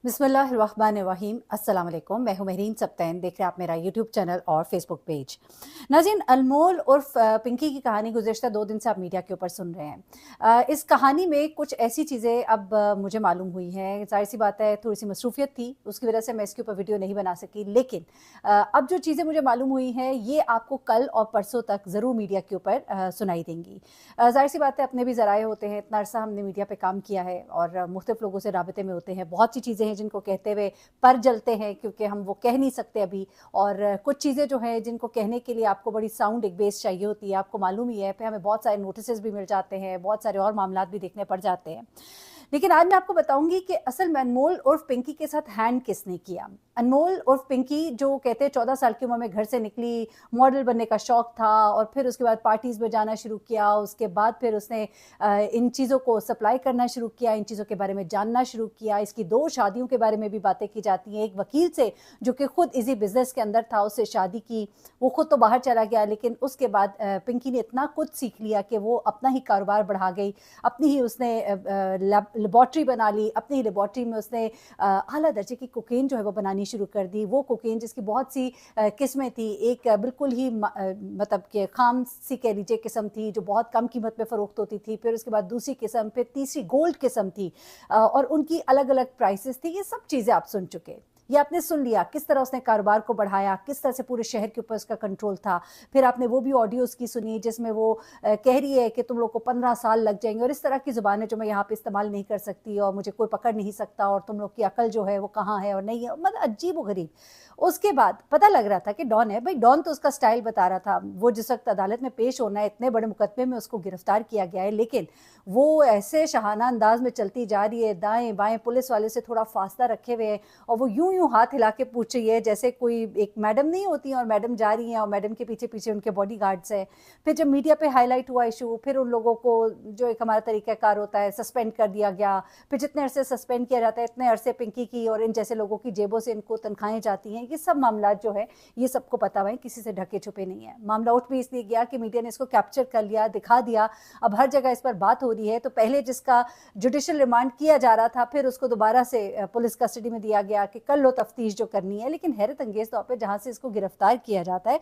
बिस्मिल्लाहिर्रहमानिर्रहीम। अस्सलाम वालेकुम। मैं हूं महरीन सब्तैन। देख रहे हैं आप मेरा यूट्यूब चैनल और फेसबुक पेज। नाज़रीन, अनमोल उर्फ पिंकी की कहानी गुज़िश्ता 2 दिन से आप मीडिया के ऊपर सुन रहे हैं। इस कहानी में कुछ ऐसी चीज़ें अब मुझे मालूम हुई हैं। ज़ाहिर सी बात है, थोड़ी सी मसरूफियत थी, उसकी वजह से मैं इसके ऊपर वीडियो नहीं बना सकी। लेकिन अब जो चीज़ें मुझे मालूम हुई हैं, ये आपको कल और परसों तक ज़रूर मीडिया के ऊपर सुनाई देंगी। ज़ाहिर सी बात है, अपने भी ज़राए होते हैं। इतना अरसा हमने मीडिया पे काम किया है और मुख्तलिफ लोगों से राबते में होते हैं। बहुत सी चीज़ें हैं जिनको कहते हुए पर जलते हैं, क्योंकि हम वो कह नहीं सकते अभी। और कुछ चीज़ें जो हैं जिनको कहने के लिए आपको बड़ी साउंड एक बेस चाहिए होती है। आपको मालूम ही है, फिर हमें बहुत सारे नोटिस भी मिल जाते हैं, बहुत सारे और मामलात भी देखने पड़ जाते हैं। लेकिन आज मैं आपको बताऊंगी कि असल में अनमोल उर्फ पिंकी के साथ हैंड किसने किया। अनमोल उर्फ पिंकी, जो कहते हैं 14 साल की उम्र में घर से निकली, मॉडल बनने का शौक था और फिर उसके बाद पार्टीज़ में जाना शुरू किया। उसके बाद फिर उसने इन चीज़ों को सप्लाई करना शुरू किया, इन चीज़ों के बारे में जानना शुरू किया। इसकी 2 शादियों के बारे में भी बातें की जाती हैं। एक वकील से जो कि खुद इसी बिजनेस के अंदर था, उससे शादी की। वो खुद तो बाहर चला गया, लेकिन उसके बाद पिंकी ने इतना कुछ सीख लिया कि वो अपना ही कारोबार बढ़ा गई। अपनी ही उसने लेबॉर्ट्री बना ली। अपनी ही लेबॉर्ट्री में उसने आला दर्जे की कोकेन जो है वो बनानी शुरू कर दी। वो कोकेन जिसकी बहुत सी किस्में थी। एक बिल्कुल ही मतलब कि खाम सी कह लीजिए किस्म थी, जो बहुत कम कीमत में फ़रोख्त होती थी। फिर उसके बाद दूसरी किस्म, फिर तीसरी गोल्ड किस्म थी और उनकी अलग अलग प्राइसेस थी। ये सब चीज़ें आप सुन चुके। ये आपने सुन लिया किस तरह उसने कारोबार को बढ़ाया, किस तरह से पूरे शहर के ऊपर उसका कंट्रोल था। फिर आपने वो भी ऑडियो उसकी सुनी जिसमें वो कह रही है कि तुम लोग को 15 साल लग जाएंगे, और इस तरह की ज़ुबान है जो मैं यहाँ पे इस्तेमाल नहीं कर सकती, और मुझे कोई पकड़ नहीं सकता, और तुम लोग की अकल जो है वो कहाँ है और नहीं है। मतलब अजीब व गरीब। उसके बाद पता लग रहा था कि डॉन है। भाई डॉन तो उसका स्टाइल बता रहा था। वो जिस वक्त अदालत में पेश होना है, इतने बड़े मुकदमे में उसको गिरफ्तार किया गया है, लेकिन वो ऐसे शहाना अंदाज में चलती जा रही है, दाएं बाएं पुलिस वाले से थोड़ा फासला रखे हुए है, और वो यूं यूं हाथ हिला के पूछ रही है जैसे कोई एक मैडम नहीं होती, और मैडम जा रही हैं और मैडम के पीछे पीछे उनके बॉडीगार्ड्स हैं। फिर जब मीडिया पे हाईलाइट हुआ इशू, फिर उन लोगों को, जो एक हमारा तरीक़ाकार होता है, सस्पेंड कर दिया गया। फिर जितने अरसे सस्पेंड किया जाता है, इतने अरसे पिंकी की और इन जैसे लोगों की जेबों से इनको तनख्वाहें जाती हैं। ये सब मामला जो है ये सबको पता हुआ है, किसी से ढके छुपे नहीं है। मामला उठ भी इसलिए गया कि मीडिया ने इसको कैप्चर कर लिया, दिखा दिया। अब हर जगह इस पर बात हो रही है। तो पहले जिसका जुडिशियल रिमांड किया जा रहा था, फिर उसको दोबारा से पुलिस कस्टडी में दिया गया कि कर लो तफ्तीश जो करनी है। लेकिन हैरत अंगेज तौर पे जहां से इसको गिरफ्तार किया जाता है,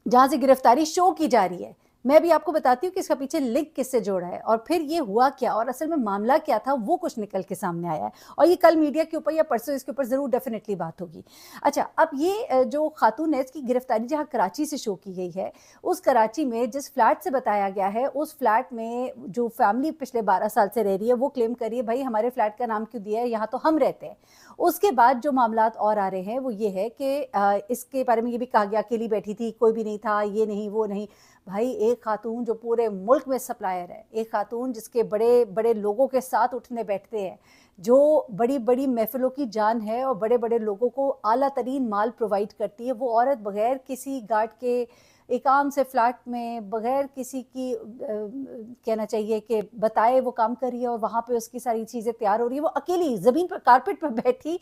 जहां से गिरफ्तारी शो की जा रही है, मैं भी आपको बताती हूँ कि इसका पीछे लिंक किससे जोड़ा है और फिर ये हुआ क्या और असल में मामला क्या था, वो कुछ निकल के सामने आया है। और ये कल मीडिया के ऊपर या परसों इसके ऊपर जरूर डेफिनेटली बात होगी। अच्छा, अब ये जो खातून है, इसकी गिरफ्तारी जहाँ कराची से शो की गई है, उस कराची में जिस फ्लैट से बताया गया है, उस फ्लैट में जो फैमिली पिछले 12 साल से रह रही है, वो क्लेम कर रही है भाई हमारे फ्लैट का नाम क्यों दिया है, यहाँ तो हम रहते हैं। उसके बाद जो मामलात और आ रहे हैं वो ये है कि इसके बारे में ये भी कहा गया अकेली बैठी थी, कोई भी नहीं था, ये नहीं वो नहीं। भाई एक खातून जो पूरे मुल्क में सप्लायर है, एक खातून जिसके बड़े बड़े लोगों के साथ उठने बैठते हैं, जो बड़ी बड़ी महफिलों की जान है और बड़े बड़े लोगों को आला तरीन माल प्रोवाइड करती है, वो औरत बगैर किसी गार्ड के एक आम से फ्लैट में, बगैर किसी की कहना चाहिए कि बताए वो काम कर रही है, और वहाँ पे उसकी सारी चीज़ें तैयार हो रही है। वो अकेली ज़मीन पर कारपेट पर बैठी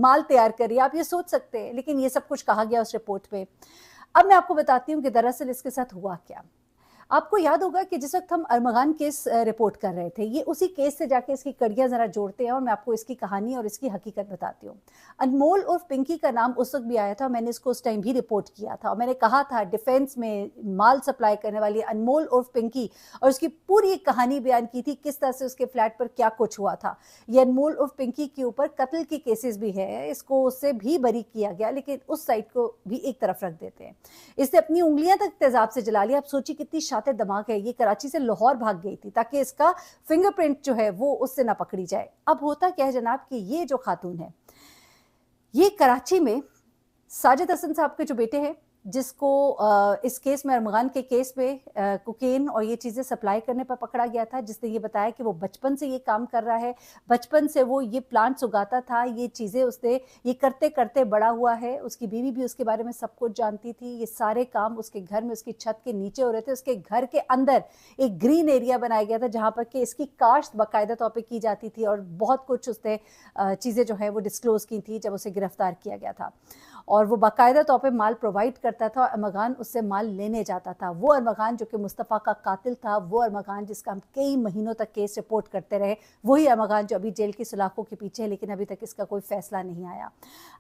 माल तैयार कर रही है। आप ये सोच सकते हैं, लेकिन ये सब कुछ कहा गया उस रिपोर्ट पे। अब मैं आपको बताती हूँ कि दरअसल इसके साथ हुआ क्या। आपको याद होगा कि जिस वक्त हम अरमगान केस रिपोर्ट कर रहे थे, ये उसी केस से जाके इसकी कड़ियाँ ज़रा जोड़ते हैं और मैं आपको इसकी कहानी और इसकी हकीकत बताती हूँ। अनमोल उर्फ पिंकी का नाम उस वक्त भी आया था, मैंने इसको उस टाइम भी रिपोर्ट किया था और मैंने कहा था डिफेंस में माल सप्लाई करने वाली अनमोल उर्फ पिंकी, और उसकी पूरी एक कहानी बयान की थी, किस तरह से उसके फ्लैट पर क्या कुछ हुआ था। ये अनमोल उर्फ पिंकी के ऊपर कत्ल के केसेस भी है, इसको उससे भी बरी किया गया, लेकिन उस साइड को भी एक तरफ रख देते हैं। इसने अपनी उंगलियां तक तेजाब से जला लिया। आप सोचिए कितनी शातिर दिमाग है। ये कराची से लाहौर भाग गई थी ताकि इसका फिंगरप्रिंट जो है वो उससे ना पकड़ी जाए। अब होता क्या है जनाब कि ये जो खातून है, ये कराची में साजिद हसन साहब के जो बेटे हैं, जिसको इस केस में, अरमगान के केस में कोकेन और ये चीज़ें सप्लाई करने पर पकड़ा गया था, जिसने ये बताया कि वो बचपन से ये काम कर रहा है, बचपन से वो ये प्लांट्स उगाता था, ये चीज़ें उसने ये करते करते बड़ा हुआ है। उसकी बीवी भी उसके बारे में सब कुछ जानती थी। ये सारे काम उसके घर में, उसकी छत के नीचे हो रहे थे। उसके घर के अंदर एक ग्रीन एरिया बनाया गया था जहाँ पर कि इसकी काश्त बाकायदा तौर पर की जाती थी, और बहुत कुछ उसने चीज़ें जो है वो डिस्क्लोज़ की थी जब उसे गिरफ्तार किया गया था। और वो बाकायदा तौर पे माल प्रोवाइड करता करता था और अरमगान उससे माल लेने जाता था। वो अरमगान जो कि मुस्तफ़ा का कातिल था, वो अरमगान जिसका हम कई महीनों तक केस रिपोर्ट करते रहे, वही अरमगान जो अभी जेल की सलाखों के पीछे है, लेकिन अभी तक इसका कोई फैसला नहीं आया।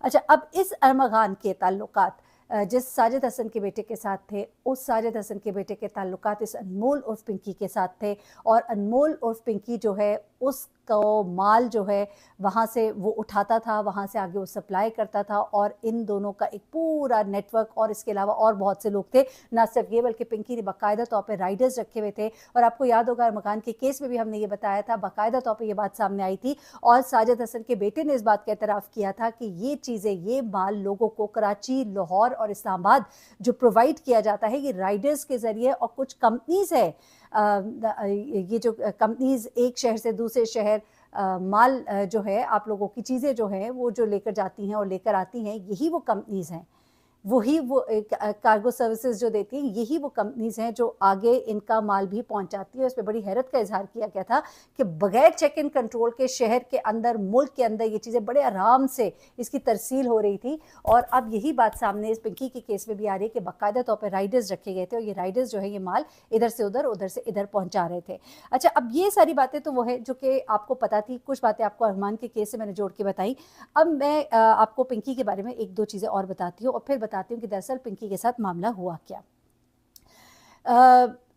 अच्छा, अब इस अरमगान के ताल्लुकात जिस साजिद हसन के बेटे के साथ थे, उस साजिद हसन के बेटे के ताल्लुकात इस अनमोल उर्फ पिंकी के साथ थे, और अनमोल उर्फ पिंकी जो है उसको माल जो है वहाँ से वो उठाता था, वहाँ से आगे वो सप्लाई करता था, और इन दोनों का एक पूरा नेटवर्क, और इसके अलावा और बहुत से लोग थे। ना सिर्फ ये बल्कि पिंकी ने बाकायदा तौर पर राइडर्स रखे हुए थे, और आपको याद होगा मकान के केस में भी हमने ये बताया था, बाकायदा तौर पर ये बात सामने आई थी, और साजिद हसन के बेटे ने इस बात का एतराफ़ किया था कि ये चीज़ें, ये माल लोगों को कराची, लाहौर और इस्लामाबाद जो प्रोवाइड किया जाता है, ये राइडर्स के ज़रिए, और कुछ कंपनीज़ है, ये जो कंपनीज़ एक शहर से दूसरे शहर माल जो है, आप लोगों की चीज़ें जो हैं वो जो लेकर जाती हैं और लेकर आती हैं, यही वो कंपनीज़ हैं, वही वो कार्गो सर्विसेज जो देती हैं, यही वो कंपनीज़ हैं जो आगे इनका माल भी पहुंचाती है। उस पर बड़ी हैरत का इजहार किया गया था कि बगैर चेक इन कंट्रोल के शहर के अंदर, मुल्क के अंदर ये चीज़ें बड़े आराम से इसकी तरसील हो रही थी। और अब यही बात सामने इस पिंकी के केस में भी आ रही है कि बाकायदा तौर पर राइडर्स रखे गए थे, और ये राइडर्स जो है ये माल इधर से उधर, उधर से इधर पहुँचा रहे थे। अच्छा, अब ये सारी बातें तो वो है जो कि आपको पता थी, कुछ बातें आपको अरमान के केस से मैंने जोड़ के बताई। अब मैं आपको पिंकी के बारे में एक दो चीज़ें और बताती हूँ, और फिर बताती हूँ कि दरअसल पिंकी के साथ मामला हुआ क्या।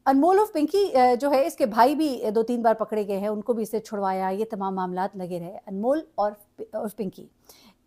अनमोल ऑफ पिंकी जो है, इसके भाई भी 2-3 बार पकड़े गए हैं, उनको भी इससे छुड़वाया, ये तमाम मामलात लगे रहे। अनमोल और पिंकी,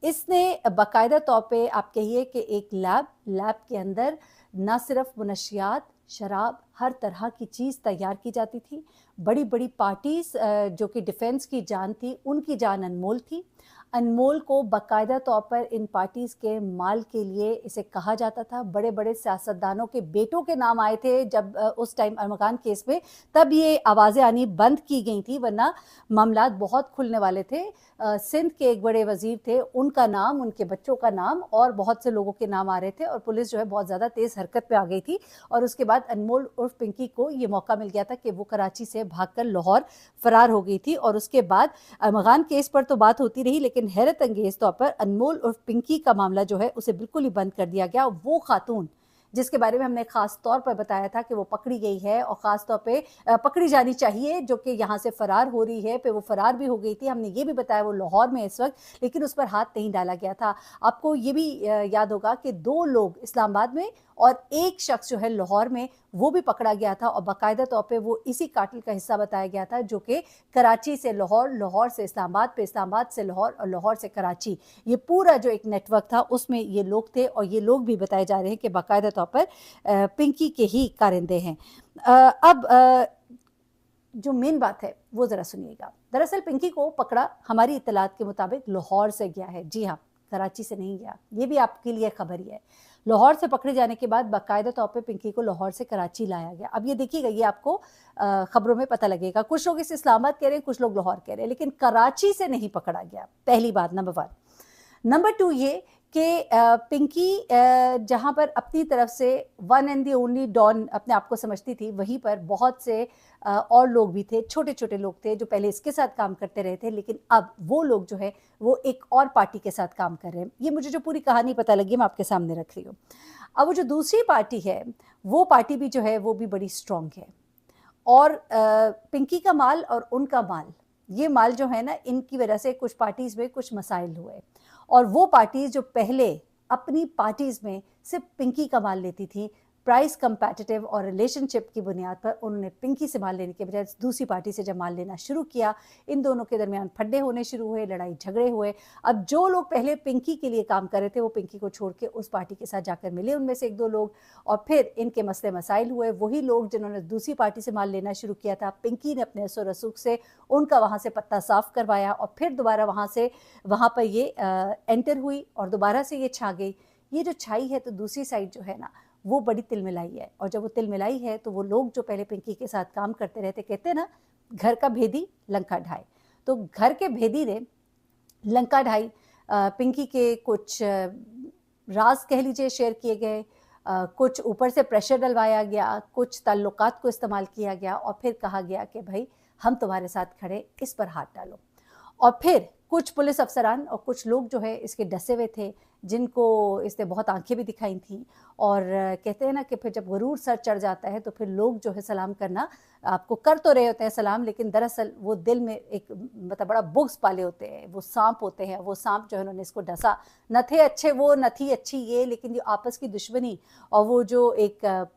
इसने बाकायदा तौर पे आप कहिए कि एक लैब के अंदर ना सिर्फ मुनशियात, शराब, हर तरह की चीज़ तैयार की जाती थी। बड़ी बड़ी पार्टीज़ जो कि डिफेंस की जान थी, उनकी जान अनमोल थी। अनमोल को बाकायदा तौर पर इन पार्टीज़ के माल के लिए इसे कहा जाता था। बड़े बड़े सियासतदानों के बेटों के नाम आए थे जब उस टाइम अरमगान केस में, तब ये आवाज़ें आनी बंद की गई थी, वरना मामलात बहुत खुलने वाले थे। सिंध के एक बड़े वजीर थे, उनका नाम, उनके बच्चों का नाम और बहुत से लोगों के नाम आ रहे थे, और पुलिस जो है बहुत ज़्यादा तेज़ हरकत पे आ गई थी। और उसके बाद अनमोल उर्फ पिंकी को ये मौका मिल गया था कि वो कराची से भागकर लाहौर फरार हो गई थी। और उसके बाद अरमगान केस पर तो बात होती रही, लेकिन हैरत अंगेज तौर पर अनमोल उर्फ पिंकी का मामला जो है उसे बिल्कुल ही बंद कर दिया गया। वो खातून जिसके बारे में हमने खास तौर पर बताया था कि वो पकड़ी गई है और ख़ास तौर पे पकड़ी जानी चाहिए, जो कि यहाँ से फ़रार हो रही है, पे वो फ़रार भी हो गई थी। हमने ये भी बताया वो लाहौर में इस वक्त, लेकिन उस पर हाथ नहीं डाला गया था। आपको ये भी याद होगा कि 2 लोग इस्लामाबाद में और एक शख्स जो है लाहौर में, वो भी पकड़ा गया था, और बाकायदा तौर पे वो इसी कातिल का हिस्सा बताया गया था, जो कि कराची से लाहौर, लाहौर से इस्लामाबाद, पे इस्लामाबाद से लाहौर और लाहौर से कराची, ये पूरा जो एक नेटवर्क था उसमें ये लोग थे। और ये लोग भी बताए जा रहे हैं कि बाकायदा तौर पर पिंकी के ही कारिंदे हैं। अब जो मेन बात है वो ज़रा सुनिएगा। दरअसल पिंकी को पकड़ा हमारी इत्तलात के मुताबिक लाहौर से गया है। जी हाँ, कराची से नहीं गया, ये भी आपके लिए खबर ही है। लाहौर से पकड़े जाने के बाद बाकायदा तौर पे पिंकी को लाहौर से कराची लाया गया। अब ये देखिएगा, ये आपको खबरों में पता लगेगा, कुछ लोग इसे इस्लामाबाद कह रहे हैं, कुछ लोग लाहौर कह रहे हैं, लेकिन कराची से नहीं पकड़ा गया। पहली बात, नंबर 1। नंबर 2 ये कि पिंकी जहाँ पर अपनी तरफ से one and the only don अपने आप को समझती थी, वहीं पर बहुत से और लोग भी थे, छोटे छोटे लोग थे जो पहले इसके साथ काम करते रहे थे, लेकिन अब वो लोग जो है वो एक और पार्टी के साथ काम कर रहे हैं। ये मुझे जो पूरी कहानी पता लगी मैं आपके सामने रख रही हूँ। अब वो जो दूसरी पार्टी है, वो पार्टी भी जो है वो भी बड़ी स्ट्रॉन्ग है, और पिंकी का माल और उनका माल, ये माल जो है ना, इनकी वजह से कुछ पार्टीज़ में कुछ मसाइल हुए, और वो पार्टीज़ जो पहले अपनी पार्टीज़ में सिर्फ पिंकी का माल लेती थी, प्राइस कंपैटिटिव और रिलेशनशिप की बुनियाद पर उन्होंने पिंकी से माल लेने के बजाय दूसरी पार्टी से जब माल लेना शुरू किया, इन दोनों के दरमियान फड्डे होने शुरू हुए, लड़ाई झगड़े हुए। अब जो लोग पहले पिंकी के लिए काम कर रहे थे वो पिंकी को छोड़ के उस पार्टी के साथ जाकर मिले, उनमें से 1-2 लोग, और फिर इनके मसले मसाइल हुए। वही लोग जिन्होंने दूसरी पार्टी से माल लेना शुरू किया था, पिंकी ने अपने असर रसूख से उनका वहाँ से पत्ता साफ करवाया, और फिर दोबारा वहाँ पर ये एंटर हुई और दोबारा से ये छा गई। ये जो छाई है, तो दूसरी साइड जो है ना, वो बड़ी तिलमिलाई है, और जब वो तिलमिलाई है तो वो लोग जो पहले पिंकी के साथ काम करते रहते, कहते हैं ना, घर का भेदी लंका ढाई, तो घर के भेदी ने लंका ढाई। पिंकी के कुछ राज कह लीजिए शेयर किए गए, कुछ ऊपर से प्रेशर डलवाया गया, कुछ ताल्लुकात को इस्तेमाल किया गया, और फिर कहा गया कि भाई हम तुम्हारे साथ खड़े, इस पर हाथ डालो। और फिर कुछ पुलिस अफसरान और कुछ लोग जो है इसके डसे हुए थे, जिनको इसने बहुत आंखें भी दिखाई थीं। और कहते हैं ना कि फिर जब गरूर सर चढ़ जाता है तो फिर लोग जो है सलाम करना आपको कर तो रहे होते हैं सलाम, लेकिन दरअसल वो दिल में एक मतलब बड़ा बुग़्ज़ पाले होते हैं। वो सांप होते हैं, वो सांप जो है उन्होंने इसको डसा। न थे अच्छे वो, न थी अच्छी ये, लेकिन जो आपस की दुश्मनी और वो जो एक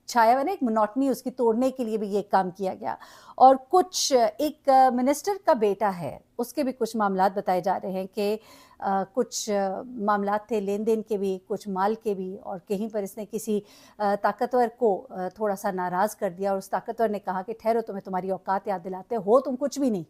छाया हुआ ना एक मोनोटनी, उसकी तोड़ने के लिए भी ये काम किया गया। और कुछ एक मिनिस्टर का बेटा है, उसके भी कुछ मामलात बताए जा रहे हैं कि कुछ मामलात थे लेन देन के भी, कुछ माल के भी, और कहीं पर इसने किसी ताकतवर को थोड़ा सा नाराज़ कर दिया और उस ताकतवर ने कहा कि ठहरो, तुम्हें तुम्हारी औकात याद दिलाते हो, तुम कुछ भी नहीं,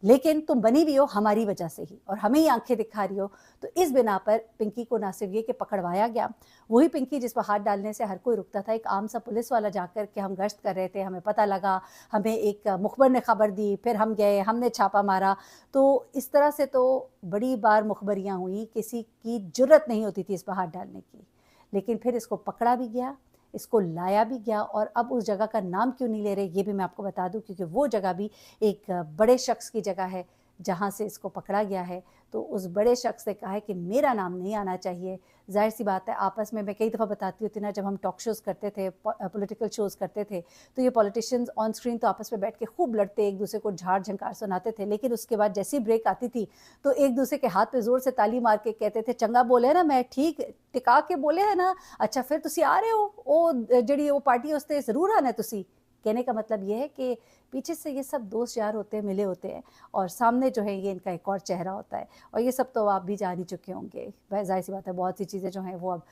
लेकिन तुम बनी भी हो हमारी वजह से ही और हमें ही आंखें दिखा रही हो। तो इस बिना पर पिंकी को ना सिर्फ ये कि पकड़वाया गया, वही पिंकी जिस पर हाथ डालने से हर कोई रुकता था, एक आम सा पुलिस वाला जाकर के हम गश्त कर रहे थे, हमें पता लगा, हमें एक मुखबर ने खबर दी, फिर हम गए, हमने छापा मारा। तो इस तरह से तो बड़ी बार मुखबरियाँ हुई, किसी की जुर्रत नहीं होती थी इस पर हाथ डालने की, लेकिन फिर इसको पकड़ा भी गया, इसको लाया भी गया। और अब उस जगह का नाम क्यों नहीं ले रहे ये भी मैं आपको बता दूं, क्योंकि वो जगह भी एक बड़े शख्स की जगह है जहाँ से इसको पकड़ा गया है। तो उस बड़े शख्स ने कहा है कि मेरा नाम नहीं आना चाहिए। जाहिर सी बात है, आपस में मैं कई दफ़ा बताती होती ना, जब हम टॉक शोज़ करते थे, पॉलिटिकल शोज़ करते थे, तो ये पॉलिटिशियंस ऑन स्क्रीन तो आपस में बैठ के खूब लड़ते, एक दूसरे को झाड़ झंकार सुनाते थे, लेकिन उसके बाद जैसी ब्रेक आती थी तो एक दूसरे के हाथ पे ज़ोर से ताली मार के कहते थे, चंगा बोले ना, मैं ठीक टिका के बोले है ना, अच्छा फिर तुसी आ रहे हो, ओ जड़ी वो पार्टी उसते ज़रूर आना तुसी। कहने का मतलब ये है कि पीछे से ये सब दोस्त यार होते हैं, मिले होते हैं, और सामने जो है ये इनका एक और चेहरा होता है। और ये सब तो आप भी जान ही चुके होंगे। जाहिर सी बात है, बहुत सी चीज़ें जो हैं वो अब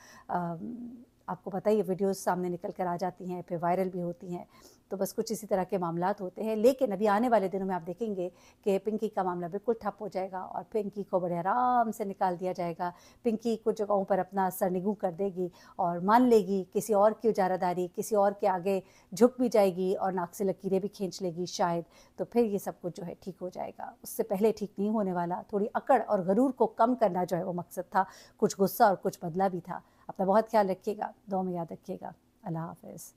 आपको पता ही है, वीडियोस सामने निकल कर आ जाती हैं, फिर वायरल भी होती हैं। तो बस कुछ इसी तरह के मामलात होते हैं। लेकिन अभी आने वाले दिनों में आप देखेंगे कि पिंकी का मामला बिल्कुल ठप हो जाएगा और पिंकी को बड़े आराम से निकाल दिया जाएगा। पिंकी कुछ जगहों पर अपना सरनिगू कर देगी और मान लेगी किसी और की उजारादारी, किसी और के आगे झुक भी जाएगी और नाक से लकीरें भी खींच लेगी शायद। तो फिर ये सब कुछ जो है ठीक हो जाएगा। उससे पहले ठीक नहीं होने वाला। थोड़ी अकड़ और गरूर को कम करना जो है वो मकसद था। कुछ गुस्सा और कुछ बदला भी था। अपना बहुत ख्याल रखिएगा, दुआ में याद रखिएगा। अल्लाह हाफ़िज़।